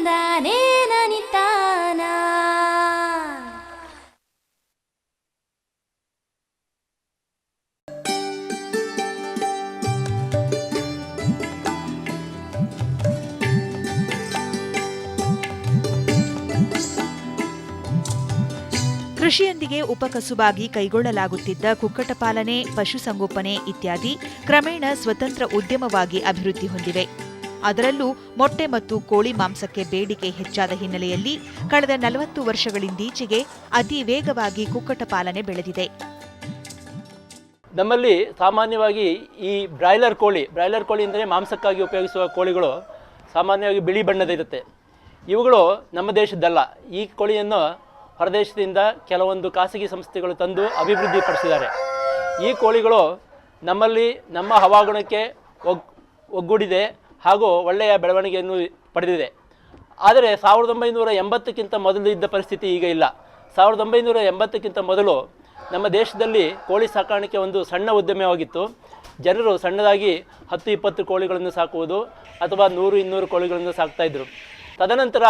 ತಂದಾನೇ ನನಿತಾನ. ಕೃಷಿಯೊಂದಿಗೆ ಉಪಕಸುಬಾಗಿ ಕೈಗೊಳ್ಳಲಾಗುತ್ತಿದ್ದ ಕುಕ್ಕಟಪಾಲನೆ, ಪಶುಸಂಗೋಪನೆ ಇತ್ಯಾದಿ ಕ್ರಮೇಣ ಸ್ವತಂತ್ರ ಉದ್ಯಮವಾಗಿ ಅಭಿವೃದ್ಧಿ ಹೊಂದಿವೆ. ಅದರಲ್ಲೂ ಮೊಟ್ಟೆ ಮತ್ತು ಕೋಳಿ ಮಾಂಸಕ್ಕೆ ಬೇಡಿಕೆ ಹೆಚ್ಚಾದ ಹಿನ್ನೆಲೆಯಲ್ಲಿ ಕಳೆದ 40 ವರ್ಷಗಳಿಂದೀಚೆಗೆ ಅತಿ ವೇಗವಾಗಿ ಕುಕ್ಕಟಪಾಲನೆ ಬೆಳೆದಿದೆ. ನಮ್ಮಲ್ಲಿ ಸಾಮಾನ್ಯವಾಗಿ ಈ ಬ್ರಾಯ್ಲರ್ ಕೋಳಿ ಅಂದರೆ ಮಾಂಸಕ್ಕಾಗಿ ಉಪಯೋಗಿಸುವ ಕೋಳಿಗಳು ಸಾಮಾನ್ಯವಾಗಿ ಬಿಳಿ ಬಣ್ಣದಿರುತ್ತೆ. ಇವುಗಳು ನಮ್ಮ ದೇಶದ್ದಲ್ಲ. ಈ ಕೋಳಿಯನ್ನು ಹೊರದೇಶದಿಂದ ಕೆಲವೊಂದು ಖಾಸಗಿ ಸಂಸ್ಥೆಗಳು ತಂದು ಅಭಿವೃದ್ಧಿಪಡಿಸಿದ್ದಾರೆ. ಈ ಕೋಳಿಗಳು ನಮ್ಮಲ್ಲಿ ನಮ್ಮ ಹವಾಗುಣಕ್ಕೆ ಒಗ್ಗೂಡಿದೆ ಹಾಗೂ ಒಳ್ಳೆಯ ಬೆಳವಣಿಗೆಯನ್ನು ಪಡೆದಿದೆ. ಆದರೆ 1980ಕ್ಕಿಂತ ಮೊದಲು ಇದ್ದ ಪರಿಸ್ಥಿತಿ ಈಗ ಇಲ್ಲ. 1980ಕ್ಕಿಂತ ಮೊದಲು ನಮ್ಮ ದೇಶದಲ್ಲಿ ಕೋಳಿ ಸಾಕಾಣಿಕೆ ಒಂದು ಸಣ್ಣ ಉದ್ಯಮವಾಗಿತ್ತು. ಜನರು ಸಣ್ಣದಾಗಿ 10-20 ಕೋಳಿಗಳನ್ನು ಸಾಕುವುದು ಅಥವಾ 100-200 ಕೋಳಿಗಳನ್ನು ಸಾಕ್ತಾಯಿದ್ರು. ತದನಂತರ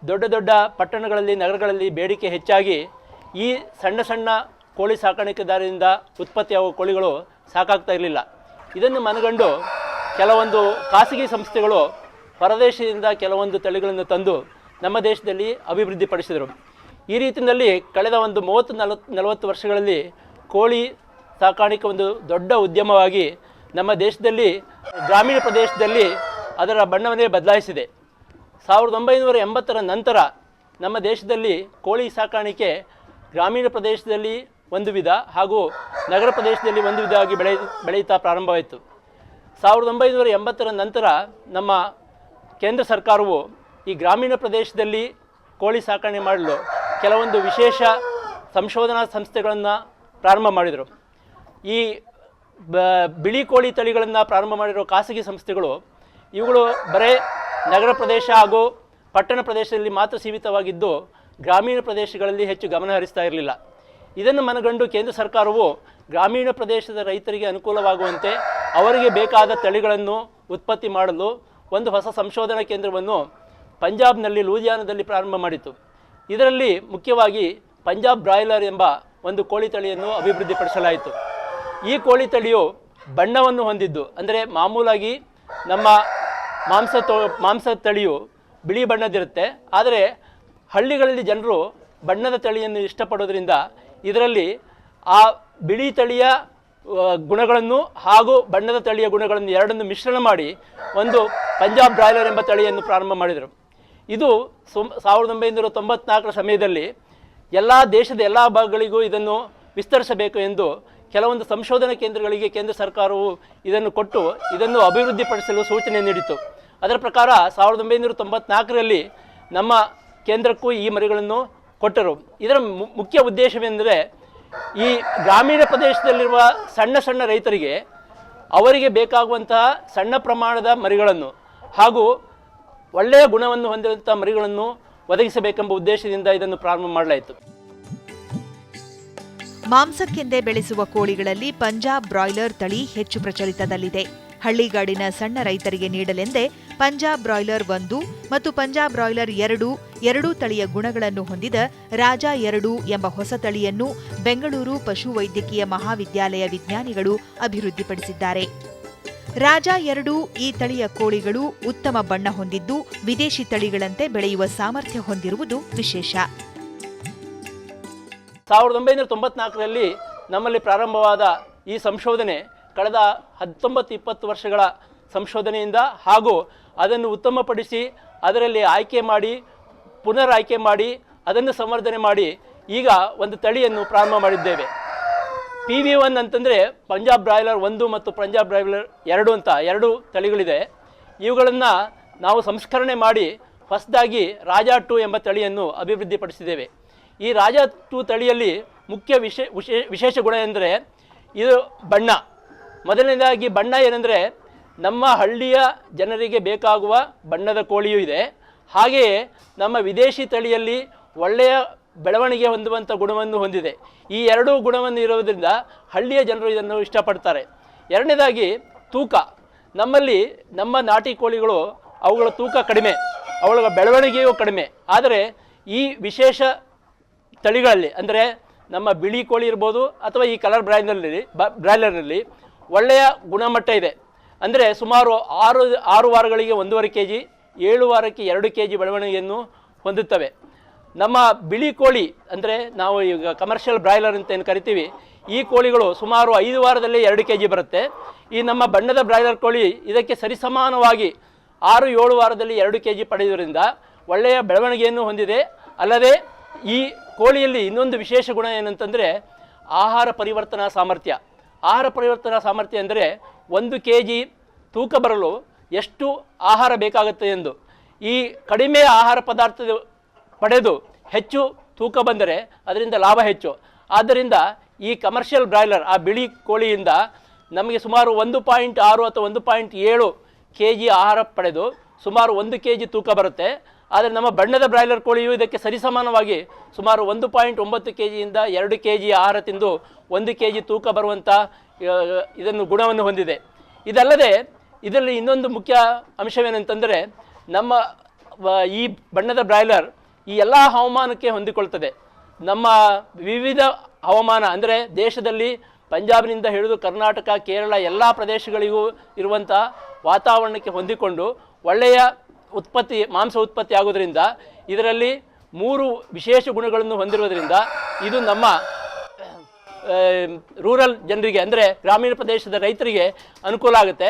ದೊಡ್ಡ ದೊಡ್ಡ ಪಟ್ಟಣಗಳಲ್ಲಿ, ನಗರಗಳಲ್ಲಿ ಬೇಡಿಕೆ ಹೆಚ್ಚಾಗಿ ಈ ಸಣ್ಣ ಸಣ್ಣ ಕೋಳಿ ಸಾಕಾಣಿಕೆದಾರರಿಂದ ಉತ್ಪತ್ತಿಯಾಗುವ ಕೋಳಿಗಳು ಸಾಕಾಗ್ತಾ ಇರಲಿಲ್ಲ. ಇದನ್ನು ಮನಗಂಡು ಕೆಲವೊಂದು ಖಾಸಗಿ ಸಂಸ್ಥೆಗಳು ಹೊರದೇಶದಿಂದ ಕೆಲವೊಂದು ತಳಿಗಳನ್ನು ತಂದು ನಮ್ಮ ದೇಶದಲ್ಲಿ ಅಭಿವೃದ್ಧಿಪಡಿಸಿದರು. ಈ ರೀತಿಯಲ್ಲಿ ಕಳೆದ ಒಂದು 30-40 ವರ್ಷಗಳಲ್ಲಿ ಕೋಳಿ ಸಾಕಾಣಿಕೆ ಒಂದು ದೊಡ್ಡ ಉದ್ಯಮವಾಗಿ ನಮ್ಮ ದೇಶದಲ್ಲಿ ಗ್ರಾಮೀಣ ಪ್ರದೇಶದಲ್ಲಿ ಅದರ ಬಣ್ಣವನ್ನೇ ಬದಲಾಯಿಸಿದೆ. 1980ರ ನಂತರ ನಮ್ಮ ದೇಶದಲ್ಲಿ ಕೋಳಿ ಸಾಕಾಣಿಕೆ ಗ್ರಾಮೀಣ ಪ್ರದೇಶದಲ್ಲಿ ಒಂದು ವಿಧ ಹಾಗೂ ನಗರ ಪ್ರದೇಶದಲ್ಲಿ ಒಂದು ವಿಧವಾಗಿ ಬೆಳೆಯುತ್ತಾ ಪ್ರಾರಂಭವಾಯಿತು. 1980ರ ನಂತರ ನಮ್ಮ ಕೇಂದ್ರ ಸರ್ಕಾರವು ಈ ಗ್ರಾಮೀಣ ಪ್ರದೇಶದಲ್ಲಿ ಕೋಳಿ ಸಾಕಣೆ ಮಾಡಲು ಕೆಲವೊಂದು ವಿಶೇಷ ಸಂಶೋಧನಾ ಸಂಸ್ಥೆಗಳನ್ನು ಪ್ರಾರಂಭ ಮಾಡಿದರು. ಈ ಬಿಳಿ ಕೋಳಿ ತಳಿಗಳನ್ನು ಪ್ರಾರಂಭ ಮಾಡಿರೋ ಖಾಸಗಿ ಸಂಸ್ಥೆಗಳು ಇವುಗಳು ಬರೇ ನಗರ ಪ್ರದೇಶ ಹಾಗೂ ಪಟ್ಟಣ ಪ್ರದೇಶದಲ್ಲಿ ಮಾತ್ರ ಸೀಮಿತವಾಗಿದ್ದು ಗ್ರಾಮೀಣ ಪ್ರದೇಶಗಳಲ್ಲಿ ಹೆಚ್ಚು ಗಮನ ಹರಿಸ್ತಾ ಇರಲಿಲ್ಲ. ಇದನ್ನು ಮನಗಂಡು ಕೇಂದ್ರ ಸರ್ಕಾರವು ಗ್ರಾಮೀಣ ಪ್ರದೇಶದ ರೈತರಿಗೆ ಅನುಕೂಲವಾಗುವಂತೆ ಅವರಿಗೆ ಬೇಕಾದ ತಳಿಗಳನ್ನು ಉತ್ಪತ್ತಿ ಮಾಡಲು ಒಂದು ಹೊಸ ಸಂಶೋಧನಾ ಕೇಂದ್ರವನ್ನು ಪಂಜಾಬ್ನಲ್ಲಿ ಲೂಧಿಯಾನದಲ್ಲಿ ಪ್ರಾರಂಭ ಮಾಡಿತು. ಇದರಲ್ಲಿ ಮುಖ್ಯವಾಗಿ ಪಂಜಾಬ್ ಬ್ರಾಯ್ಲರ್ ಎಂಬ ಒಂದು ಕೋಳಿ ತಳಿಯನ್ನು ಅಭಿವೃದ್ಧಿಪಡಿಸಲಾಯಿತು. ಈ ಕೋಳಿ ತಳಿಯು ಬಣ್ಣವನ್ನು ಹೊಂದಿದ್ದು, ಅಂದರೆ ಮಾಮೂಲಾಗಿ ನಮ್ಮ ಮಾಂಸ ತಳಿಯು ಬಿಳಿ ಬಣ್ಣದಿರುತ್ತೆ. ಆದರೆ ಹಳ್ಳಿಗಳಲ್ಲಿ ಜನರು ಬಣ್ಣದ ತಳಿಯನ್ನು ಇಷ್ಟಪಡೋದ್ರಿಂದ ಇದರಲ್ಲಿ ಆ ಬಿಳಿ ತಳಿಯ ಗುಣಗಳನ್ನು ಹಾಗೂ ಬಣ್ಣದ ತಳಿಯ ಗುಣಗಳನ್ನು ಎರಡನ್ನು ಮಿಶ್ರಣ ಮಾಡಿ ಒಂದು ಪಂಜಾಬ್ ಬ್ರಾಯ್ಲರ್ ಎಂಬ ತಳಿಯನ್ನು ಪ್ರಾರಂಭ ಮಾಡಿದರು. ಇದು 1994ರ ಸಮಯದಲ್ಲಿ ದೇಶದ ಎಲ್ಲ ಭಾಗಗಳಿಗೂ ಇದನ್ನು ವಿಸ್ತರಿಸಬೇಕು ಎಂದು ಕೆಲವೊಂದು ಸಂಶೋಧನಾ ಕೇಂದ್ರಗಳಿಗೆ ಕೇಂದ್ರ ಸರ್ಕಾರವು ಇದನ್ನು ಕೊಟ್ಟು ಇದನ್ನು ಅಭಿವೃದ್ಧಿಪಡಿಸಲು ಸೂಚನೆ ನೀಡಿತು. ಅದರ ಪ್ರಕಾರ 1994ರಲ್ಲಿ ನಮ್ಮ ಕೇಂದ್ರಕ್ಕೂ ಈ ಮರಿಗಳನ್ನು ಕೊಟ್ಟರು. ಇದರ ಮುಖ್ಯ ಉದ್ದೇಶವೆಂದರೆ ಈ ಗ್ರಾಮೀಣ ಪ್ರದೇಶದಲ್ಲಿರುವ ಸಣ್ಣ ಸಣ್ಣ ರೈತರಿಗೆ ಅವರಿಗೆ ಬೇಕಾಗುವಂತಹ ಸಣ್ಣ ಪ್ರಮಾಣದ ಮರಿಗಳನ್ನು ಹಾಗೂ ಒಳ್ಳೆಯ ಗುಣವನ್ನು ಹೊಂದಿರುವಂಥ ಮರಿಗಳನ್ನು ಒದಗಿಸಬೇಕೆಂಬ ಉದ್ದೇಶದಿಂದ ಇದನ್ನು ಪ್ರಾರಂಭ ಮಾಡಲಾಯಿತು. ಮಾಂಸಕ್ಕೆಂದೇ ಬೆಳೆಸುವ ಕೋಳಿಗಳಲ್ಲಿ ಪಂಜಾಬ್ ಬ್ರಾಯ್ಲರ್ ತಳಿ ಹೆಚ್ಚು ಪ್ರಚಲಿತದಲ್ಲಿದೆ. ಹಳ್ಳಿಗಾಡಿನ ಸಣ್ಣ ರೈತರಿಗೆ ನೀಡಲೆಂದೇ ಪಂಜಾಬ್ ಬ್ರಾಯ್ಲರ್ 1 ಮತ್ತು ಪಂಜಾಬ್ ಬ್ರಾಯ್ಲರ್ 2 ಎರಡೂ ತಳಿಯ ಗುಣಗಳನ್ನು ಹೊಂದಿದ ರಾಜ 2 ಎಂಬ ಹೊಸ ತಳಿಯನ್ನು ಬೆಂಗಳೂರು ಪಶುವೈದ್ಯಕೀಯ ಮಹಾವಿದ್ಯಾಲಯ ವಿಜ್ಞಾನಿಗಳು ಅಭಿವೃದ್ಧಿಪಡಿಸಿದ್ದಾರೆ. ರಾಜ 2 ಈ ತಳಿಯ ಕೋಳಿಗಳು ಉತ್ತಮ ಬಣ್ಣ ಹೊಂದಿದ್ದು ವಿದೇಶಿ ತಳಿಗಳಂತೆ ಬೆಳೆಯುವ ಸಾಮರ್ಥ್ಯ ಹೊಂದಿರುವುದು ವಿಶೇಷ. 1994ರಲ್ಲಿ ನಮ್ಮಲ್ಲಿ ಪ್ರಾರಂಭವಾದ ಈ ಸಂಶೋಧನೆ ಕಳೆದ 19-20 ವರ್ಷಗಳ ಸಂಶೋಧನೆಯಿಂದ ಹಾಗೂ ಅದನ್ನು ಉತ್ತಮಪಡಿಸಿ ಅದರಲ್ಲಿ ಆಯ್ಕೆ ಮಾಡಿ ಪುನರ್ ಆಯ್ಕೆ ಮಾಡಿ ಅದನ್ನು ಸಂವರ್ಧನೆ ಮಾಡಿ ಈಗ ಒಂದು ತಳಿಯನ್ನು ಪ್ರಾರಂಭ ಮಾಡಿದ್ದೇವೆ. PV1 ಅಂತಂದರೆ ಪಂಜಾಬ್ ಬ್ರಾಯ್ಲರ್ 1 ಮತ್ತು ಪಂಜಾಬ್ ಬ್ರಾಯ್ಲರ್ 2 ಅಂತ ಎರಡು ತಳಿಗಳಿದೆ. ಇವುಗಳನ್ನು ನಾವು ಸಂಸ್ಕರಣೆ ಮಾಡಿ ಹೊಸದಾಗಿ ರಾಜ 2 ಎಂಬ ತಳಿಯನ್ನು ಅಭಿವೃದ್ಧಿಪಡಿಸಿದ್ದೇವೆ. ಈ ರಾಜ 2 ತಳಿಯಲ್ಲಿ ಮುಖ್ಯ ವಿಶೇಷ ಗುಣ ಎಂದರೆ ಇದು ಬಣ್ಣ. ಮೊದಲನೇದಾಗಿ ಬಣ್ಣ ಏನೆಂದರೆ ನಮ್ಮ ಹಳ್ಳಿಯ ಜನರಿಗೆ ಬೇಕಾಗುವ ಬಣ್ಣದ ಕೋಳಿಯೂ ಇದೆ. ಹಾಗೆಯೇ ನಮ್ಮ ವಿದೇಶಿ ತಳಿಯಲ್ಲಿ ಒಳ್ಳೆಯ ಬೆಳವಣಿಗೆ ಹೊಂದುವಂಥ ಗುಣವನ್ನು ಹೊಂದಿದೆ. ಈ ಎರಡೂ ಗುಣವನ್ನು ಇರುವುದರಿಂದ ಹಳ್ಳಿಯ ಜನರು ಇದನ್ನು ಇಷ್ಟಪಡ್ತಾರೆ. ಎರಡನೇದಾಗಿ ತೂಕ. ನಮ್ಮ ನಾಟಿ ಕೋಳಿಗಳು ಅವುಗಳ ತೂಕ ಕಡಿಮೆ, ಅವುಗಳ ಬೆಳವಣಿಗೆಯೂ ಕಡಿಮೆ. ಆದರೆ ಈ ವಿಶೇಷ ತಳಿಗಳಲ್ಲಿ ಅಂದರೆ ನಮ್ಮ ಬಿಳಿ ಕೋಳಿ ಇರ್ಬೋದು ಅಥವಾ ಈ ಕಲರ್ ಬ್ರಾಯ್ಲರ್ನಲ್ಲಿ ಒಳ್ಳೆಯ ಗುಣಮಟ್ಟ ಇದೆ. ಅಂದರೆ ಸುಮಾರು 6 ವಾರಗಳಿಗೆ 1.5 kg, 7 ವಾರಕ್ಕೆ 2 kg ಬೆಳವಣಿಗೆಯನ್ನು ಹೊಂದುತ್ತವೆ. ನಮ್ಮ ಬಿಳಿ ಕೋಳಿ ಅಂದರೆ ನಾವು ಈಗ ಕಮರ್ಷಿಯಲ್ ಬ್ರಾಯ್ಲರ್ ಅಂತ ಏನು ಕರಿತೀವಿ, ಈ ಕೋಳಿಗಳು ಸುಮಾರು 5 ವಾರದಲ್ಲಿ 2 kg ಬರುತ್ತೆ. ಈ ನಮ್ಮ ಬಣ್ಣದ ಬ್ರಾಯ್ಲರ್ ಕೋಳಿ ಇದಕ್ಕೆ ಸರಿಸಮಾನವಾಗಿ 6-7 ವಾರದಲ್ಲಿ 2 kg ಪಡೆಯುವುದರಿಂದ ಒಳ್ಳೆಯ ಬೆಳವಣಿಗೆಯನ್ನು ಹೊಂದಿದೆ. ಅಲ್ಲದೆ ಈ ಕೋಳಿಯಲ್ಲಿ ಇನ್ನೊಂದು ವಿಶೇಷ ಗುಣ ಏನಂತಂದರೆ ಆಹಾರ ಪರಿವರ್ತನಾ ಸಾಮರ್ಥ್ಯ. ಆಹಾರ ಪರಿವರ್ತನಾ ಸಾಮರ್ಥ್ಯ ಅಂದರೆ 1 kg ತೂಕ ಬರಲು ಎಷ್ಟು ಆಹಾರ ಬೇಕಾಗುತ್ತೆ ಎಂದು. ಈ ಕಡಿಮೆ ಆಹಾರ ಪದಾರ್ಥ ಪಡೆದು ಹೆಚ್ಚು ತೂಕ ಬಂದರೆ ಅದರಿಂದ ಲಾಭ ಹೆಚ್ಚು. ಆದ್ದರಿಂದ ಈ ಕಮರ್ಷಿಯಲ್ ಬ್ರಾಯ್ಲರ್ ಆ ಬಿಳಿ ಕೋಳಿಯಿಂದ ನಮಗೆ ಸುಮಾರು 1.6 ಅಥವಾ 1.7 kg ಆಹಾರ ಪಡೆದು ಸುಮಾರು 1 kg ತೂಕ ಬರುತ್ತೆ. ಆದರೆ ನಮ್ಮ ಬಣ್ಣದ ಬ್ರಾಯ್ಲರ್ ಕೋಳಿಯು ಇದಕ್ಕೆ ಸರಿಸಮಾನವಾಗಿ ಸುಮಾರು 1.9 kgಯಿಂದ 2 kg ಆಹಾರ ತಿಂದು 1 kg ತೂಕ ಬರುವಂಥ ಇದನ್ನು ಗುಣವನ್ನು ಹೊಂದಿದೆ. ಇದಲ್ಲದೆ ಇದರಲ್ಲಿ ಇನ್ನೊಂದು ಮುಖ್ಯ ಅಂಶವೇನೆಂತಂದರೆ ನಮ್ಮ ಈ ಬಣ್ಣದ ಬ್ರಾಯ್ಲರ್ ಈ ಎಲ್ಲ ಹವಾಮಾನಕ್ಕೆ ಹೊಂದಿಕೊಳ್ತದೆ. ನಮ್ಮ ವಿವಿಧ ಹವಾಮಾನ ಅಂದರೆ ದೇಶದಲ್ಲಿ ಪಂಜಾಬ್ನಿಂದ ಹಿಡಿದು ಕರ್ನಾಟಕ, ಕೇರಳ ಎಲ್ಲ ಪ್ರದೇಶಗಳಿಗೂ ಇರುವಂಥ ವಾತಾವರಣಕ್ಕೆ ಹೊಂದಿಕೊಂಡು ಒಳ್ಳೆಯ ಮಾಂಸ ಉತ್ಪತ್ತಿ ಆಗೋದ್ರಿಂದ ಇದರಲ್ಲಿ 3 ವಿಶೇಷ ಗುಣಗಳನ್ನು ಹೊಂದಿರುವುದರಿಂದ ಇದು ನಮ್ಮ ರೂರಲ್ ಜನರಿಗೆ ಅಂದರೆ ಗ್ರಾಮೀಣ ಪ್ರದೇಶದ ರೈತರಿಗೆ ಅನುಕೂಲ ಆಗುತ್ತೆ.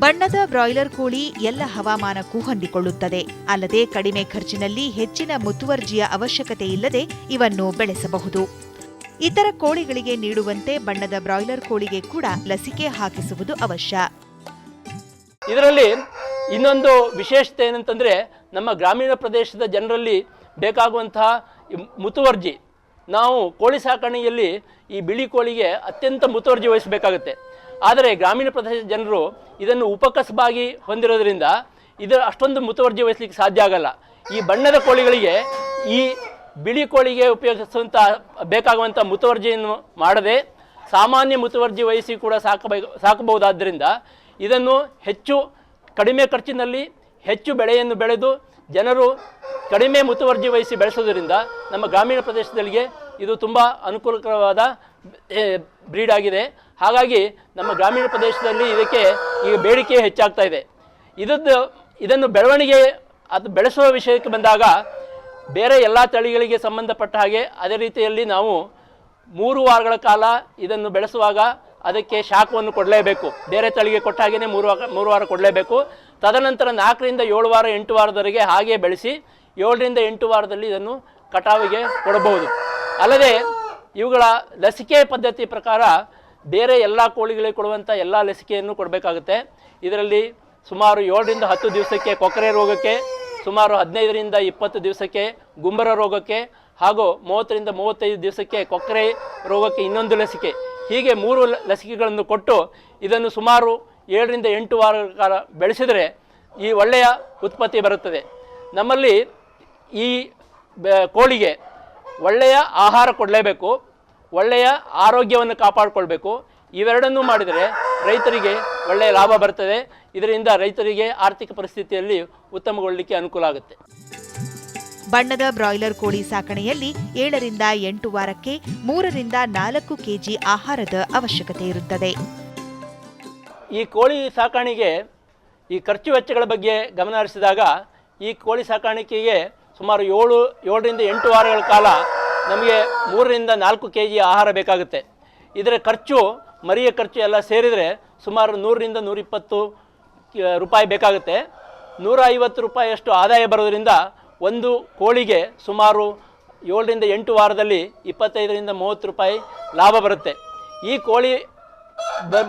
ಬಣ್ಣದ ಬ್ರಾಯ್ಲರ್ ಕೋಳಿ ಎಲ್ಲ ಹವಾಮಾನಕ್ಕೂ ಹೊಂದಿಕೊಳ್ಳುತ್ತದೆ. ಅಲ್ಲದೆ ಕಡಿಮೆ ಖರ್ಚಿನಲ್ಲಿ ಹೆಚ್ಚಿನ ಮುತುವರ್ಜಿಯ ಅವಶ್ಯಕತೆ ಇಲ್ಲದೆ ಇವನ್ನು ಬೆಳೆಸಬಹುದು. ಇತರ ಕೋಳಿಗಳಿಗೆ ನೀಡುವಂತೆ ಬಣ್ಣದ ಬ್ರಾಯ್ಲರ್ ಕೋಳಿಗೆ ಕೂಡ ಲಸಿಕೆ ಹಾಕಿಸುವುದು ಅವಶ್ಯ. ಇದರಲ್ಲಿ ಇನ್ನೊಂದು ವಿಶೇಷತೆ ಏನಂತಂದರೆ ನಮ್ಮ ಗ್ರಾಮೀಣ ಪ್ರದೇಶದ ಜನರಲ್ಲಿ ಬೇಕಾಗುವಂತಹ ಮುತುವರ್ಜಿ. ನಾವು ಕೋಳಿ ಸಾಕಾಣೆಯಲ್ಲಿ ಈ ಬಿಳಿ ಕೋಳಿಗೆ ಅತ್ಯಂತ ಮುತುವರ್ಜಿ ವಹಿಸಬೇಕಾಗುತ್ತೆ. ಆದರೆ ಗ್ರಾಮೀಣ ಪ್ರದೇಶದ ಜನರು ಇದನ್ನು ಉಪಕಸಬಾಗಿ ಹೊಂದಿರೋದ್ರಿಂದ ಇದರ ಅಷ್ಟೊಂದು ಮುತುವರ್ಜಿ ವಹಿಸಲಿಕ್ಕೆ ಸಾಧ್ಯ ಆಗಲ್ಲ. ಈ ಬಣ್ಣದ ಕೋಳಿಗಳಿಗೆ ಈ ಬಿಳಿ ಕೋಳಿಗೆ ಉಪಯೋಗಿಸುವಂಥ ಬೇಕಾಗುವಂಥ ಮುತುವರ್ಜಿಯನ್ನು ಮಾಡದೆ ಸಾಮಾನ್ಯ ಮುತುವರ್ಜಿ ವಹಿಸಿ ಕೂಡ ಸಾಕಬಹುದಾದ್ದರಿಂದ ಇದನ್ನು ಕಡಿಮೆ ಖರ್ಚಿನಲ್ಲಿ ಹೆಚ್ಚು ಬೆಳೆಯನ್ನು ಬೆಳೆದು ಜನರು ಕಡಿಮೆ ಮುತುವರ್ಜಿ ವಹಿಸಿ ಬೆಳೆಸೋದರಿಂದ ನಮ್ಮ ಗ್ರಾಮೀಣ ಪ್ರದೇಶಗಳಿಗೆ ಇದು ತುಂಬ ಅನುಕೂಲಕರವಾದ ಬ್ರೀಡ್ ಆಗಿದೆ. ಹಾಗಾಗಿ ನಮ್ಮ ಗ್ರಾಮೀಣ ಪ್ರದೇಶದಲ್ಲಿ ಇದಕ್ಕೆ ಈಗ ಬೇಡಿಕೆ ಹೆಚ್ಚಾಗ್ತಾ ಇದೆ. ಇದನ್ನು ಬೆಳೆಸುವ ವಿಷಯಕ್ಕೆ ಬಂದಾಗ ಬೇರೆ ಎಲ್ಲ ತಳಿಗಳಿಗೆ ಸಂಬಂಧಪಟ್ಟ ಹಾಗೆ ಅದೇ ರೀತಿಯಲ್ಲಿ ನಾವು 3 ವಾರಗಳ ಕಾಲ ಇದನ್ನು ಬೆಳೆಸುವಾಗ ಅದಕ್ಕೆ ಶಾಖವನ್ನು ಕೊಡಲೇಬೇಕು. ಬೇರೆ ತಳಿಗೆ ಕೊಟ್ಟ ಹಾಗೆಯೇ 3 ವಾರ ಕೊಡಲೇಬೇಕು. ತದನಂತರ 4ರಿಂದ 7 ವಾರ 8 ವಾರದವರೆಗೆ ಹಾಗೆ ಬೆಳೆಸಿ 7ರಿಂದ 8 ವಾರದಲ್ಲಿ ಇದನ್ನು ಕಟಾವಿಗೆ ಕೊಡಬಹುದು. ಅಲ್ಲದೆ ಇವುಗಳ ಲಸಿಕೆ ಪದ್ಧತಿ ಪ್ರಕಾರ ಬೇರೆ ಎಲ್ಲ ಕೋಳಿಗಳಿಗೆ ಕೊಡುವಂಥ ಎಲ್ಲ ಲಸಿಕೆಯನ್ನು ಕೊಡಬೇಕಾಗುತ್ತೆ. ಇದರಲ್ಲಿ ಸುಮಾರು 7ರಿಂದ 10 ದಿವಸಕ್ಕೆ ಕೊಕ್ಕರೆ ರೋಗಕ್ಕೆ, ಸುಮಾರು 15ರಿಂದ 20 ದಿವಸಕ್ಕೆ ಗುಂಬರ ರೋಗಕ್ಕೆ ಹಾಗೂ 30ರಿಂದ 35 ದಿವಸಕ್ಕೆ ಕೊಕ್ಕರೆ ರೋಗಕ್ಕೆ ಇನ್ನೊಂದು ಲಸಿಕೆ, ಹೀಗೆ 3 ಲಸಿಕೆಗಳನ್ನು ಕೊಟ್ಟು ಇದನ್ನು ಸುಮಾರು 7ರಿಂದ 8 ವಾರಗಳ ಕಾಲ ಬೆಳೆಸಿದರೆ ಈ ಒಳ್ಳೆಯ ಉತ್ಪತ್ತಿ ಬರುತ್ತದೆ. ನಮ್ಮಲ್ಲಿ ಈ ಕೋಳಿಗೆ ಒಳ್ಳೆಯ ಆಹಾರ ಕೊಡಲೇಬೇಕು, ಒಳ್ಳೆಯ ಆರೋಗ್ಯವನ್ನು ಕಾಪಾಡಿಕೊಳ್ಬೇಕು. ಇವೆರಡನ್ನೂ ಮಾಡಿದರೆ ರೈತರಿಗೆ ಒಳ್ಳೆಯ ಲಾಭ ಬರ್ತದೆ. ಇದರಿಂದ ರೈತರಿಗೆ ಆರ್ಥಿಕ ಪರಿಸ್ಥಿತಿಯಲ್ಲಿ ಉತ್ತಮಗೊಳ್ಳಲಿಕ್ಕೆ ಅನುಕೂಲ ಆಗುತ್ತೆ. ಬಣ್ಣದ ಬ್ರಾಯ್ಲರ್ ಕೋಳಿ ಸಾಕಣೆಯಲ್ಲಿ 7ರಿಂದ 8 ವಾರಕ್ಕೆ 3ರಿಂದ 4 kg ಆಹಾರದ ಅವಶ್ಯಕತೆ ಇರುತ್ತದೆ. ಈ ಕೋಳಿ ಸಾಕಾಣಿಕೆ ಈ ಖರ್ಚು ವೆಚ್ಚಗಳ ಬಗ್ಗೆ ಗಮನ ಹರಿಸಿದಾಗ ಈ ಕೋಳಿ ಸಾಕಾಣಿಕೆಗೆ ಸುಮಾರು 7ರಿಂದ 8 ವಾರಗಳ ಕಾಲ ನಮಗೆ 3ರಿಂದ 4 kg ಆಹಾರ ಬೇಕಾಗುತ್ತೆ. ಇದರ ಖರ್ಚು, ಮರಿಯ ಖರ್ಚು ಎಲ್ಲ ಸೇರಿದರೆ ಸುಮಾರು 100ರಿಂದ 120 ರೂಪಾಯಿ ಬೇಕಾಗುತ್ತೆ. 150 ರೂಪಾಯಿಯಷ್ಟು ಆದಾಯ ಬರೋದರಿಂದ ಒಂದು ಕೋಳಿಗೆ ಸುಮಾರು 7ರಿಂದ 8 ವಾರದಲ್ಲಿ 25ರಿಂದ 30 ರೂಪಾಯಿ ಲಾಭ ಬರುತ್ತೆ. ಈ ಕೋಳಿ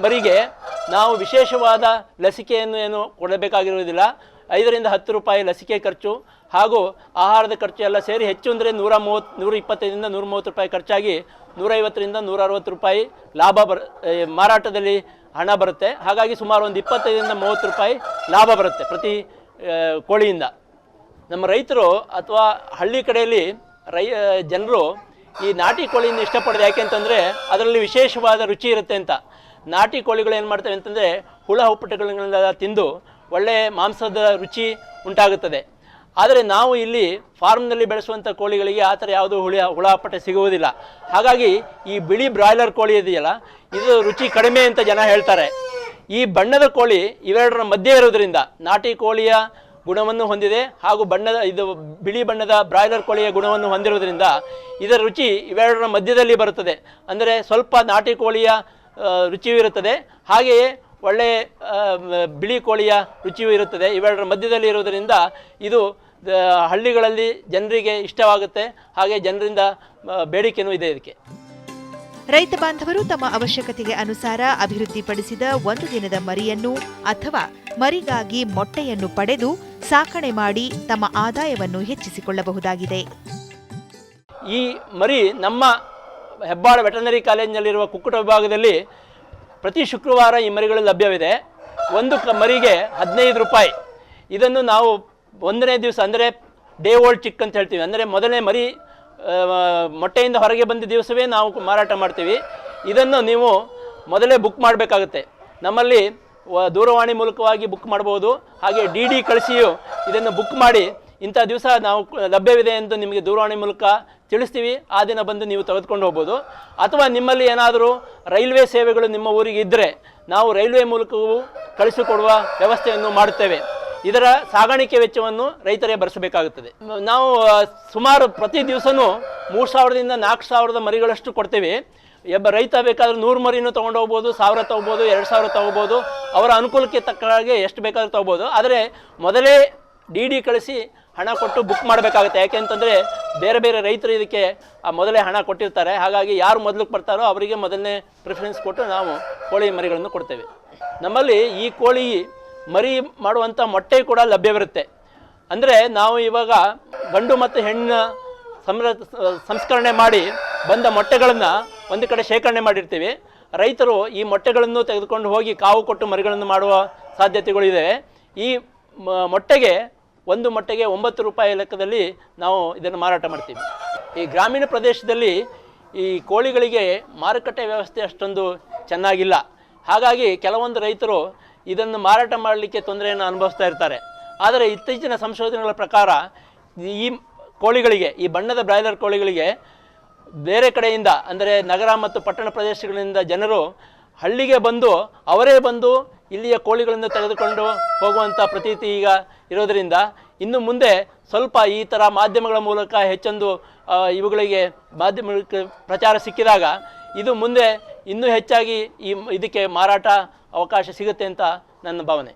ಮರಿಗೆ ನಾವು ವಿಶೇಷವಾದ ಲಸಿಕೆಯನ್ನು ಏನು ಕೊಡಬೇಕಾಗಿರುವುದಿಲ್ಲ. 5ರಿಂದ 10 ರೂಪಾಯಿ ಲಸಿಕೆ ಖರ್ಚು ಹಾಗೂ ಆಹಾರದ ಖರ್ಚು ಎಲ್ಲ ಸೇರಿ ಹೆಚ್ಚು ಅಂದರೆ 125ರಿಂದ 130 ರೂಪಾಯಿ ಖರ್ಚಾಗಿ 150ರಿಂದ 160 ರೂಪಾಯಿ ಲಾಭ ಮಾರಾಟದಲ್ಲಿ ಹಣ ಬರುತ್ತೆ. ಹಾಗಾಗಿ ಸುಮಾರು ಒಂದು 25ರಿಂದ 30 ರೂಪಾಯಿ ಲಾಭ ಬರುತ್ತೆ ಪ್ರತಿ ಕೋಳಿಯಿಂದ. ನಮ್ಮ ರೈತರು ಅಥವಾ ಹಳ್ಳಿ ಕಡೆಯಲ್ಲಿ ಜನರು ಈ ನಾಟಿ ಕೋಳಿಯನ್ನು ಇಷ್ಟಪಡೋದು ಯಾಕೆ ಅಂತಂದರೆ ಅದರಲ್ಲಿ ವಿಶೇಷವಾದ ರುಚಿ ಇರುತ್ತೆ ಅಂತ. ನಾಟಿ ಕೋಳಿಗಳು ಏನು ಮಾಡ್ತವೆ ಅಂತಂದರೆ ಹುಳ ಹುಪ್ಪಟೆಗಳನ್ನೆಲ್ಲ ತಿಂದು ಒಳ್ಳೆಯ ಮಾಂಸದ ರುಚಿ ಉಂಟಾಗುತ್ತದೆ. ಆದರೆ ನಾವು ಇಲ್ಲಿ ಫಾರ್ಮ್ನಲ್ಲಿ ಬೆಳೆಸುವಂಥ ಕೋಳಿಗಳಿಗೆ ಆ ಥರ ಯಾವುದೂ ಹುಳ ಹುಪ್ಪಟೆ ಸಿಗುವುದಿಲ್ಲ. ಹಾಗಾಗಿ ಈ ಬಿಳಿ ಬ್ರಾಯ್ಲರ್ ಕೋಳಿ ಇದೆಯಲ್ಲ, ಇದು ರುಚಿ ಕಡಿಮೆ ಅಂತ ಜನ ಹೇಳ್ತಾರೆ. ಈ ಬಣ್ಣದ ಕೋಳಿ ಇವೆರಡರ ಮಧ್ಯೆ ಇರೋದ್ರಿಂದ ನಾಟಿ ಕೋಳಿಯ ಗುಣವನ್ನು ಹೊಂದಿದೆ ಹಾಗೂ ಬಿಳಿ ಬಣ್ಣದ ಬ್ರಾಯ್ಲರ್ ಕೋಳಿಯ ಗುಣವನ್ನು ಹೊಂದಿರೋದ್ರಿಂದ ಇದರ ರುಚಿ ಇವೆರಡರ ಮಧ್ಯದಲ್ಲಿ ಬರುತ್ತದೆ. ಅಂದರೆ ಸ್ವಲ್ಪ ನಾಟಿ ಕೋಳಿಯ ರುಚಿಯೂ ಇರುತ್ತದೆ, ಹಾಗೆಯೇ ಒಳ್ಳೆಯ ಬಿಳಿ ಕೋಳಿಯ ರುಚಿಯೂ ಇರುತ್ತದೆ. ಇವೆರಡರ ಮಧ್ಯದಲ್ಲಿ ಇರುವುದರಿಂದ ಇದು ಹಳ್ಳಿಗಳಲ್ಲಿ ಜನರಿಗೆ ಇಷ್ಟವಾಗುತ್ತೆ, ಹಾಗೆ ಜನರಿಂದ ಬೇಡಿಕೆಯೂ ಇದೆ ಇದಕ್ಕೆ. ರೈತ ಬಾಂಧವರು ತಮ್ಮ ಅವಶ್ಯಕತೆಗೆ ಅನುಸಾರ ಅಭಿವೃದ್ಧಿಪಡಿಸಿದ ಒಂದು ದಿನದ ಮರಿಯನ್ನು ಅಥವಾ ಮರಿಗಾಗಿ ಮೊಟ್ಟೆಯನ್ನು ಪಡೆದು ಸಾಕಣೆ ಮಾಡಿ ತಮ್ಮ ಆದಾಯವನ್ನು ಹೆಚ್ಚಿಸಿಕೊಳ್ಳಬಹುದಾಗಿದೆ. ಈ ಮರಿ ನಮ್ಮ ಹೆಬ್ಬಾಳ ವೆಟರ್ನರಿ ಕಾಲೇಜಿನಲ್ಲಿರುವ ಕುಕ್ಕುಟ ವಿಭಾಗದಲ್ಲಿ ಪ್ರತಿ ಶುಕ್ರವಾರ ಈ ಮರಿಗಳು ಲಭ್ಯವಿದೆ. ಒಂದು ಮರಿಗೆ 15 ರೂಪಾಯಿ. ಇದನ್ನು ನಾವು ಒಂದನೇ ದಿವಸ ಅಂದರೆ ಡೇ ಓಲ್ಡ್ ಚಿಕ್ ಅಂತ ಹೇಳ್ತೀವಿ, ಅಂದರೆ ಮೊದಲನೇ ಮರಿ ಮೊಟ್ಟೆಯಿಂದ ಹೊರಗೆ ಬಂದ ದಿವಸವೇ ನಾವು ಮಾರಾಟ ಮಾಡ್ತೀವಿ. ಇದನ್ನು ನೀವು ಮೊದಲೇ ಬುಕ್ ಮಾಡಬೇಕಾಗುತ್ತೆ. ನಮ್ಮಲ್ಲಿ ದೂರವಾಣಿ ಮೂಲಕವಾಗಿ ಬುಕ್ ಮಾಡ್ಬೋದು, ಹಾಗೆ DD ಕಳಿಸಿಯೂ ಇದನ್ನು ಬುಕ್ ಮಾಡಿ ಇಂಥ ದಿವಸ ನಾವು ಲಭ್ಯವಿದೆ ಎಂದು ನಿಮಗೆ ದೂರವಾಣಿ ಮೂಲಕ ತಿಳಿಸ್ತೀವಿ. ಆ ದಿನ ಬಂದು ನೀವು ತೆಗೆದುಕೊಂಡು ಹೋಗ್ಬೋದು. ಅಥವಾ ನಿಮ್ಮಲ್ಲಿ ಏನಾದರೂ ರೈಲ್ವೆ ಸೇವೆಗಳು ನಿಮ್ಮ ಊರಿಗೆ ಇದ್ದರೆ ನಾವು ರೈಲ್ವೆ ಮೂಲಕವೂ ಕಳಿಸಿಕೊಡುವ ವ್ಯವಸ್ಥೆಯನ್ನು ಮಾಡುತ್ತೇವೆ. ಇದರ ಸಾಗಾಣಿಕೆ ವೆಚ್ಚವನ್ನು ರೈತರೇ ಭರಿಸಬೇಕಾಗುತ್ತದೆ. ನಾವು ಸುಮಾರು ಪ್ರತಿ ದಿವಸವೂ 3000ದಿಂದ 4000 ಮರಿಗಳಷ್ಟು ಕೊಡ್ತೇವೆ. ರೈತ ಬೇಕಾದ್ರೆ 100 ಮರಿನೂ ತೊಗೊಂಡು ಹೋಗ್ಬೋದು, 1000 ತೊಗೋಬೋದು, 2000 ತೊಗೋಬೋದು, ಅವರ ಅನುಕೂಲಕ್ಕೆ ತಕ್ಕ ಹಾಗೆ ಎಷ್ಟು ಬೇಕಾದ್ರೂ ತೊಗೋಬೋದು. ಆದರೆ ಮೊದಲೇ DD ಕಳಿಸಿ ಹಣ ಕೊಟ್ಟು ಬುಕ್ ಮಾಡಬೇಕಾಗುತ್ತೆ. ಯಾಕೆಂತಂದರೆ ಬೇರೆ ಬೇರೆ ರೈತರು ಇದಕ್ಕೆ ಮೊದಲೇ ಹಣ ಕೊಟ್ಟಿರ್ತಾರೆ. ಹಾಗಾಗಿ ಯಾರು ಮೊದಲಿಗೆ ಬರ್ತಾರೋ ಅವರಿಗೆ ಮೊದಲನೇ ಪ್ರಿಫರೆನ್ಸ್ ಕೊಟ್ಟು ನಾವು ಕೋಳಿ ಮರಿಗಳನ್ನು ಕೊಡ್ತೇವೆ. ನಮ್ಮಲ್ಲಿ ಈ ಕೋಳಿ ಮರಿ ಮಾಡುವಂಥ ಮೊಟ್ಟೆ ಕೂಡ ಲಭ್ಯವಿರುತ್ತೆ. ಅಂದರೆ ನಾವು ಇವಾಗ ಗಂಡು ಮತ್ತು ಹೆಣ್ಣು ಸಂಸ್ಕರಣೆ ಮಾಡಿ ಬಂದ ಮೊಟ್ಟೆಗಳನ್ನು ಒಂದು ಕಡೆ ಶೇಖರಣೆ ಮಾಡಿರ್ತೀವಿ. ರೈತರು ಈ ಮೊಟ್ಟೆಗಳನ್ನು ತೆಗೆದುಕೊಂಡು ಹೋಗಿ ಕಾವು ಕೊಟ್ಟು ಮರಿಗಳನ್ನು ಮಾಡುವ ಸಾಧ್ಯತೆಗಳಿವೆ. ಈ ಮೊಟ್ಟೆಗೆ ಒಂದು ಮೊಟ್ಟೆಗೆ 9 ರೂಪಾಯಿ ಲೆಕ್ಕದಲ್ಲಿ ನಾವು ಇದನ್ನು ಮಾರಾಟ ಮಾಡ್ತೀವಿ. ಈ ಗ್ರಾಮೀಣ ಪ್ರದೇಶದಲ್ಲಿ ಈ ಕೋಳಿಗಳಿಗೆ ಮಾರುಕಟ್ಟೆ ವ್ಯವಸ್ಥೆ ಅಷ್ಟೊಂದು ಚೆನ್ನಾಗಿಲ್ಲ. ಹಾಗಾಗಿ ಕೆಲವೊಂದು ರೈತರು ಇದನ್ನು ಮಾರಾಟ ಮಾಡಲಿಕ್ಕೆ ತೊಂದರೆಯನ್ನು ಅನುಭವಿಸ್ತಾ ಇರ್ತಾರೆ. ಆದರೆ ಇತ್ತೀಚಿನ ಸಂಶೋಧನೆಗಳ ಪ್ರಕಾರ ಈ ಕೋಳಿಗಳಿಗೆ, ಈ ಬಣ್ಣದ ಬ್ರಾಯ್ಲರ್ ಕೋಳಿಗಳಿಗೆ ಬೇರೆ ಕಡೆಯಿಂದ ಅಂದರೆ ನಗರ ಮತ್ತು ಪಟ್ಟಣ ಪ್ರದೇಶಗಳಿಂದ ಜನರು ಹಳ್ಳಿಗೆ ಬಂದು ಅವರೇ ಬಂದು ಇಲ್ಲಿಯ ಕೋಳಿಗಳನ್ನು ತೆಗೆದುಕೊಂಡು ಹೋಗುವಂಥ ಪ್ರತೀತಿ ಈಗ ಇರೋದರಿಂದ ಇನ್ನು ಮುಂದೆ ಸ್ವಲ್ಪ ಈ ಥರ ಮಾಧ್ಯಮಗಳ ಮೂಲಕ ಹೆಚ್ಚೊಂದು ಇವುಗಳಿಗೆ ಮಾಧ್ಯಮಕ್ಕೆ ಪ್ರಚಾರ ಸಿಕ್ಕಿದಾಗ ಇದು ಮುಂದೆ ಇನ್ನೂ ಹೆಚ್ಚಾಗಿ ಇದಕ್ಕೆ ಮಾರಾಟ ಅವಕಾಶ ಸಿಗುತ್ತೆ ಅಂತ ನನ್ನ ಭಾವನೆ.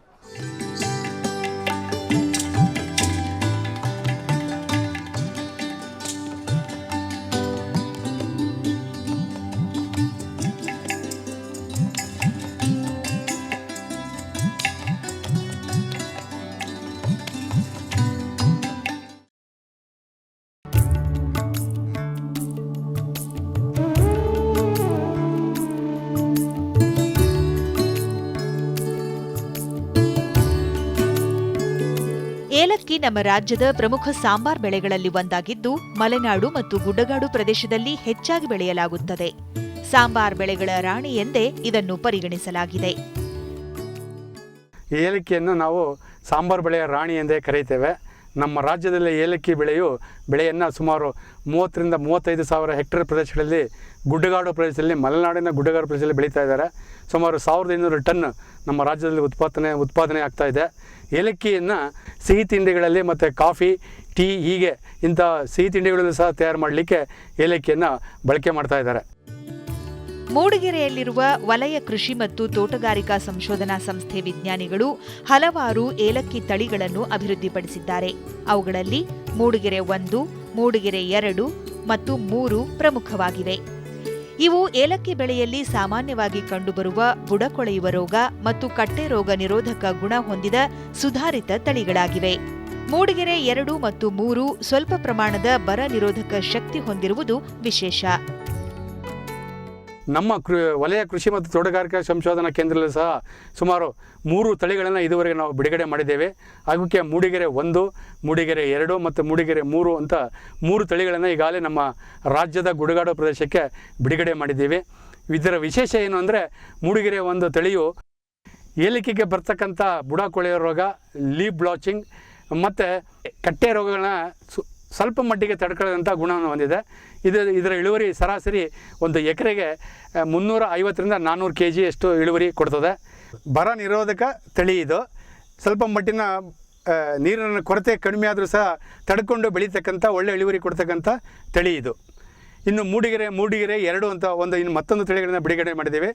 ಏಲಕ್ಕಿ ನಮ್ಮ ರಾಜ್ಯದ ಪ್ರಮುಖ ಸಾಂಬಾರ್ ಬೆಳೆಗಳಲ್ಲಿ ಒಂದಾಗಿದ್ದು ಮಲೆನಾಡು ಮತ್ತು ಗುಡ್ಡಗಾಡು ಪ್ರದೇಶದಲ್ಲಿ ಹೆಚ್ಚಾಗಿ ಬೆಳೆಯಲಾಗುತ್ತದೆ. ಸಾಂಬಾರ್ ಬೆಳೆಗಳ ರಾಣಿ ಎಂದೇ ಇದನ್ನು ಪರಿಗಣಿಸಲಾಗಿದೆ. ಏಲಕ್ಕಿಯನ್ನು ನಾವು ಸಾಂಬಾರ್ ಬೆಳೆಯ ರಾಣಿ ಎಂದೇ ಕರೆಯುತ್ತೇವೆ. ನಮ್ಮ ರಾಜ್ಯದಲ್ಲಿ ಏಲಕ್ಕಿ ಬೆಳೆಯನ್ನು ಸುಮಾರು 30 ರಿಂದ 35 ಸಾವಿರ ಹೆಕ್ಟೇರ್ ಪ್ರದೇಶಗಳಲ್ಲಿ ಗುಡ್ಡಗಾಡು ಪ್ರದೇಶದಲ್ಲಿ, ಮಲೆನಾಡಿನ ಗುಡ್ಡಗಾಡು ಪ್ರದೇಶದಲ್ಲಿ ಬೆಳೀತಾ ಇದ್ದಾರೆ. ಸುಮಾರು 1500 ಟನ್ ನಮ್ಮ ರಾಜ್ಯದಲ್ಲಿ ಉತ್ಪಾದನೆ ಆಗ್ತಾ ಇದೆ. ಏಲಕ್ಕಿಯನ್ನು ಸಿಹಿ ತಿಂಡಿಗಳಲ್ಲಿ ಮತ್ತು ಕಾಫಿ, ಟೀ ಹೀಗೆ ಇಂಥ ಸಿಹಿ ತಿಂಡಿಗಳಲ್ಲೂ ಸಹ ತಯಾರು ಮಾಡಲಿಕ್ಕೆ ಏಲಕ್ಕಿಯನ್ನು ಬಳಕೆ ಮಾಡ್ತಾ ಇದ್ದಾರೆ. ಮೂಡಿಗೆರೆಯಲ್ಲಿರುವ ವಲಯ ಕೃಷಿ ಮತ್ತು ತೋಟಗಾರಿಕಾ ಸಂಶೋಧನಾ ಸಂಸ್ಥೆ ವಿಜ್ಞಾನಿಗಳು ಹಲವಾರು ಏಲಕ್ಕಿ ತಳಿಗಳನ್ನು ಅಭಿವೃದ್ಧಿಪಡಿಸಿದ್ದಾರೆ. ಅವುಗಳಲ್ಲಿ ಮೂಡಿಗೆರೆ 1, ಮೂಡಿಗೆರೆ 2 ಮತ್ತು 3 ಪ್ರಮುಖವಾಗಿವೆ. ಇವು ಏಲಕ್ಕಿ ಬೆಳೆಯಲ್ಲಿ ಸಾಮಾನ್ಯವಾಗಿ ಕಂಡುಬರುವ ಬುಡಕೊಳೆಯುವ ರೋಗ ಮತ್ತು ಕಟ್ಟೆ ರೋಗ ನಿರೋಧಕ ಗುಣ ಹೊಂದಿದ ಸುಧಾರಿತ ತಳಿಗಳಾಗಿವೆ. ಮೂಡಿಗೆರೆ 2 ಮತ್ತು 3 ಸ್ವಲ್ಪ ಪ್ರಮಾಣದ ಬರ ನಿರೋಧಕ ಶಕ್ತಿ ಹೊಂದಿರುವುದು ವಿಶೇಷ. ನಮ್ಮ ವಲಯ ಕೃಷಿ ಮತ್ತು ತೋಟಗಾರಿಕಾ ಸಂಶೋಧನಾ ಕೇಂದ್ರದಲ್ಲಿ ಸಹ ಸುಮಾರು 3 ತಳಿಗಳನ್ನು ಇದುವರೆಗೆ ನಾವು ಬಿಡುಗಡೆ ಮಾಡಿದ್ದೇವೆ. ಅದಕ್ಕೆ ಮೂಡಿಗೆರೆ 1, ಮೂಡಿಗೆರೆ 2 ಮತ್ತು ಮೂಡಿಗೆರೆ 3 ಅಂತ 3 ತಳಿಗಳನ್ನು ಈಗಾಗಲೇ ನಮ್ಮ ರಾಜ್ಯದ ಗುಡ್ಡಗಾಡು ಪ್ರದೇಶಕ್ಕೆ ಬಿಡುಗಡೆ ಮಾಡಿದ್ದೀವಿ. ಇದರ ವಿಶೇಷ ಏನು ಅಂದರೆ ಮೂಡಿಗೆರೆ 1 ತಳಿಯು ಏಲಕ್ಕಿಗೆ ಬರ್ತಕ್ಕಂಥ ಬುಡ ಕೊಳೆಯೋ ರೋಗ, ಲೀಫ್ ಬ್ಲಾಚಿಂಗ್ ಮತ್ತು ಕಟ್ಟೆ ರೋಗಗಳನ್ನ ಸ್ವಲ್ಪ ಮಟ್ಟಿಗೆ ತಡ್ಕೊಳ್ಳೋಂಥ ಗುಣವನ್ನು ಹೊಂದಿದೆ. ಇದರ ಇಳುವರಿ ಸರಾಸರಿ ಒಂದು ಎಕರೆಗೆ 350ರಿಂದ 400 kg ಅಷ್ಟು ಇಳುವರಿ ಕೊಡ್ತದೆ. ಬರ ನಿರೋಧಕ ತಳಿ ಇದು. ಸ್ವಲ್ಪ ಮಟ್ಟಿನ ನೀರಿನ ಕೊರತೆ ಕಡಿಮೆ ಆದರೂ ಸಹ ತಡ್ಕೊಂಡು ಬೆಳೀತಕ್ಕಂಥ ಒಳ್ಳೆ ಇಳುವರಿ ಕೊಡ್ತಕ್ಕಂಥ ತಳಿ ಇದು. ಇನ್ನು ಮೂಡಿಗೆರೆ 2 ಅಂತ ಇನ್ನು ಮತ್ತೊಂದು ತಳಿಗಳನ್ನು ಬಿಡುಗಡೆ ಮಾಡಿದ್ದೇವೆ.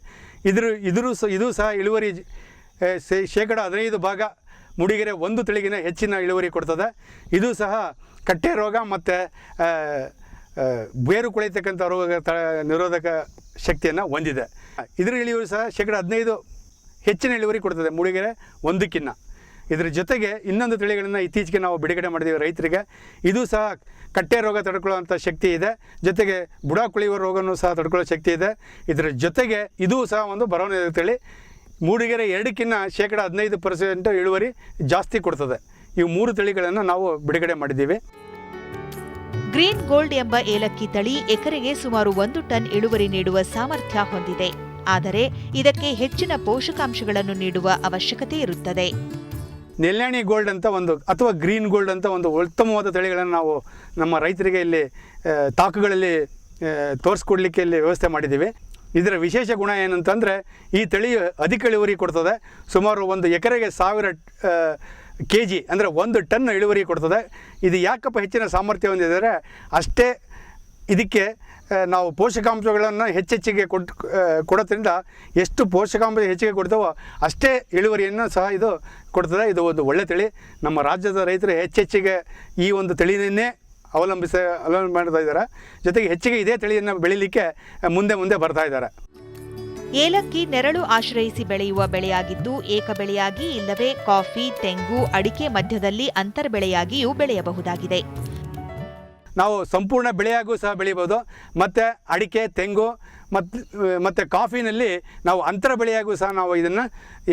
ಇದು ಸಹ ಇಳುವರಿ ಶೇಕಡ 15 ಭಾಗ ಮೂಡಿಗೆರೆ 1 ತಳಿಗಿನ ಹೆಚ್ಚಿನ ಇಳುವರಿ ಕೊಡ್ತದೆ. ಇದು ಸಹ ಕಟ್ಟೆ ರೋಗ ಮತ್ತು ಬೇರು ಕೊಳೆಯತಕ್ಕಂಥ ರೋಗ ನಿರೋಧಕ ಶಕ್ತಿಯನ್ನು ಹೊಂದಿದೆ. ಇದರ ಇಳುವರಿ ಸಹ ಶೇಕಡ 15 ಹೆಚ್ಚಿನ ಇಳುವರಿ ಕೊಡ್ತದೆ ಮೂಡಿಗೆರೆ 1ಕ್ಕಿಂತ. ಇದರ ಜೊತೆಗೆ ಇನ್ನೊಂದು ತಳಿಗಳನ್ನು ಇತ್ತೀಚೆಗೆ ನಾವು ಬಿಡುಗಡೆ ಮಾಡಿದ್ದೀವಿ ರೈತರಿಗೆ. ಇದು ಸಹ ಕಟ್ಟೆ ರೋಗ ತಡ್ಕೊಳ್ಳೋವಂಥ ಶಕ್ತಿ ಇದೆ, ಜೊತೆಗೆ ಬುಡ ಕೊಳೆಯುವ ರೋಗನೂ ಸಹ ತಡ್ಕೊಳ್ಳೋ ಶಕ್ತಿ ಇದೆ. ಇದರ ಜೊತೆಗೆ ಇದೂ ಸಹ ಒಂದು ಬರವಣಿಗೆ ತಳಿ. ಮೂಡಿಗೆರೆ 2ಕ್ಕಿಂತ ಶೇಕಡ 15% ಇಳುವರಿ ಜಾಸ್ತಿ ಕೊಡ್ತದೆ. ಇವು 3 ತಳಿಗಳನ್ನು ನಾವು ಬಿಡುಗಡೆ ಮಾಡಿದ್ದೀವಿ. ಗ್ರೀನ್ ಗೋಲ್ಡ್ ಎಂಬ ಏಲಕ್ಕಿ ತಳಿ ಎಕರೆಗೆ ಸುಮಾರು 1 ಟನ್ ಇಳುವರಿ ನೀಡುವ ಸಾಮರ್ಥ್ಯ ಹೊಂದಿದೆ. ಆದರೆ ಇದಕ್ಕೆ ಹೆಚ್ಚಿನ ಪೋಷಕಾಂಶಗಳನ್ನು ನೀಡುವ ಅವಶ್ಯಕತೆ ಇರುತ್ತದೆ. ನೆಲ್ಯಾಣಿ ಗೋಲ್ಡ್ ಅಂತ ಅಥವಾ ಗ್ರೀನ್ ಗೋಲ್ಡ್ ಅಂತ ಉತ್ತಮವಾದ ತಳಿಗಳನ್ನು ನಾವು ನಮ್ಮ ರೈತರಿಗೆ ಇಲ್ಲಿ ತಾಕುಗಳಲ್ಲಿ ತೋರಿಸ್ಕೊಡ್ಲಿಕ್ಕೆ ಇಲ್ಲಿ ವ್ಯವಸ್ಥೆ ಮಾಡಿದ್ದೀವಿ. ಇದರ ವಿಶೇಷ ಗುಣ ಏನಂತಂದರೆ ಈ ತಳಿ ಅಧಿಕ ಇಳುವರಿ ಕೊಡ್ತದೆ. ಸುಮಾರು ಒಂದು ಎಕರೆಗೆ 1000 kg ಅಂದರೆ 1 ಟನ್ ಇಳುವರಿ ಕೊಡ್ತದೆ. ಇದು ಯಾಕಪ್ಪ ಹೆಚ್ಚಿನ ಸಾಮರ್ಥ್ಯ ಹೊಂದಿದರೆ ಅಷ್ಟೇ ಇದಕ್ಕೆ ನಾವು ಪೋಷಕಾಂಶಗಳನ್ನು ಹೆಚ್ಚೆಚ್ಚಿಗೆ ಕೊಡೋದ್ರಿಂದ ಎಷ್ಟು ಪೋಷಕಾಂಶ ಹೆಚ್ಚಿಗೆ ಕೊಡ್ತೇವೋ ಅಷ್ಟೇ ಇಳುವರಿಯನ್ನು ಸಹ ಇದು ಕೊಡ್ತದೆ. ಇದು ಒಂದು ಒಳ್ಳೆ ತಳಿ. ನಮ್ಮ ರಾಜ್ಯದ ರೈತರು ಹೆಚ್ಚೆಚ್ಚಿಗೆ ಈ ಒಂದು ತಳಿಯನ್ನೇ ಅವಲಂಬನೆ ಮಾಡ್ತಾ ಇದ್ದಾರೆ. ಜೊತೆಗೆ ಹೆಚ್ಚಿಗೆ ಇದೇ ತಳಿಯನ್ನು ಬೆಳೀಲಿಕ್ಕೆ ಮುಂದೆ ಬರ್ತಾ ಇದ್ದಾರೆ. ಏಲಕ್ಕಿ ನೆರಳು ಆಶ್ರಯಿಸಿ ಬೆಳೆಯುವ ಬೆಳೆಯಾಗಿದ್ದು ಏಕ ಬೆಳೆಯಾಗಿ ಇಲ್ಲವೇ ಕಾಫಿ, ತೆಂಗು, ಅಡಿಕೆ ಮಧ್ಯದಲ್ಲಿ ಅಂತರ ಬೆಳೆಯಾಗಿಯೂ ಬೆಳೆಯಬಹುದಾಗಿದೆ. ನಾವು ಸಂಪೂರ್ಣ ಬೆಳೆಯಾಗೂ ಸಹ ಬೆಳೀಬೋದು. ಮತ್ತು ಅಡಿಕೆ, ತೆಂಗು ಮತ್ತು ಕಾಫಿನಲ್ಲಿ ನಾವು ಅಂತರ ಬೆಳೆಯಾಗೂ ಸಹ ನಾವು ಇದನ್ನು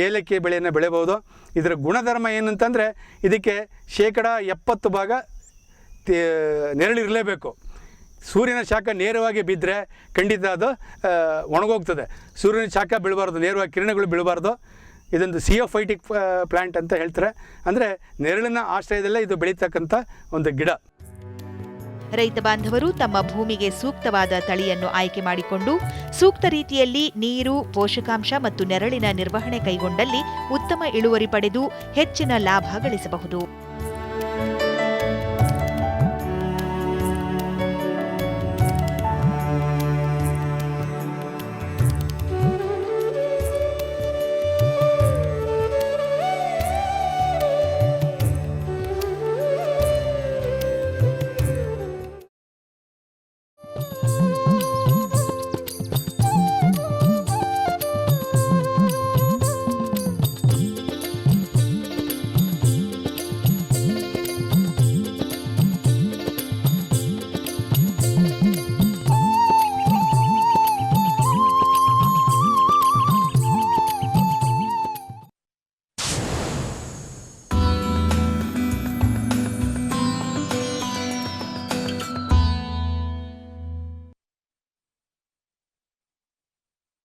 ಏಲಕ್ಕಿ ಬೆಳೆಯನ್ನು ಬೆಳೆಯಬಹುದು. ಇದರ ಗುಣಧರ್ಮ ಏನಂತಂದರೆ ಇದಕ್ಕೆ ಶೇಕಡ 70 ಭಾಗ ನೆರಳಿರಲೇಬೇಕು. ಸೂರ್ಯನ ಶಾಖ ನೇರವಾಗಿ ಬಿದ್ದರೆ ಖಂಡಿತ ಅದು ಒಣಗೋಗ್ತದೆ. ಸೂರ್ಯನ ಶಾಖ ಬೀಳಬಾರ್ದು, ನೇರವಾಗಿ ಕಿರಣಗಳು ಬೀಳಬಾರ್ದು. ಇದೊಂದು ಸಿಯೋಫೈಟಿಕ್ ಪ್ಲ್ಯಾಂಟ್ ಅಂತ ಹೇಳ್ತಾರೆ. ಅಂದರೆ ನೆರಳಿನ ಆಶ್ರಯದಲ್ಲೇ ಇದು ಬೆಳೀತಕ್ಕಂಥ ಒಂದು ಗಿಡ. ರೈತ ಬಾಂಧವರು ತಮ್ಮ ಭೂಮಿಗೆ ಸೂಕ್ತವಾದ ತಳಿಯನ್ನು ಆಯ್ಕೆ ಮಾಡಿಕೊಂಡು ಸೂಕ್ತ ರೀತಿಯಲ್ಲಿ ನೀರು, ಪೋಷಕಾಂಶ ಮತ್ತು ನೆರಳಿನ ನಿರ್ವಹಣೆ ಕೈಗೊಂಡಲ್ಲಿ ಉತ್ತಮ ಇಳುವರಿ ಪಡೆದು ಹೆಚ್ಚಿನ ಲಾಭ ಗಳಿಸಬಹುದು.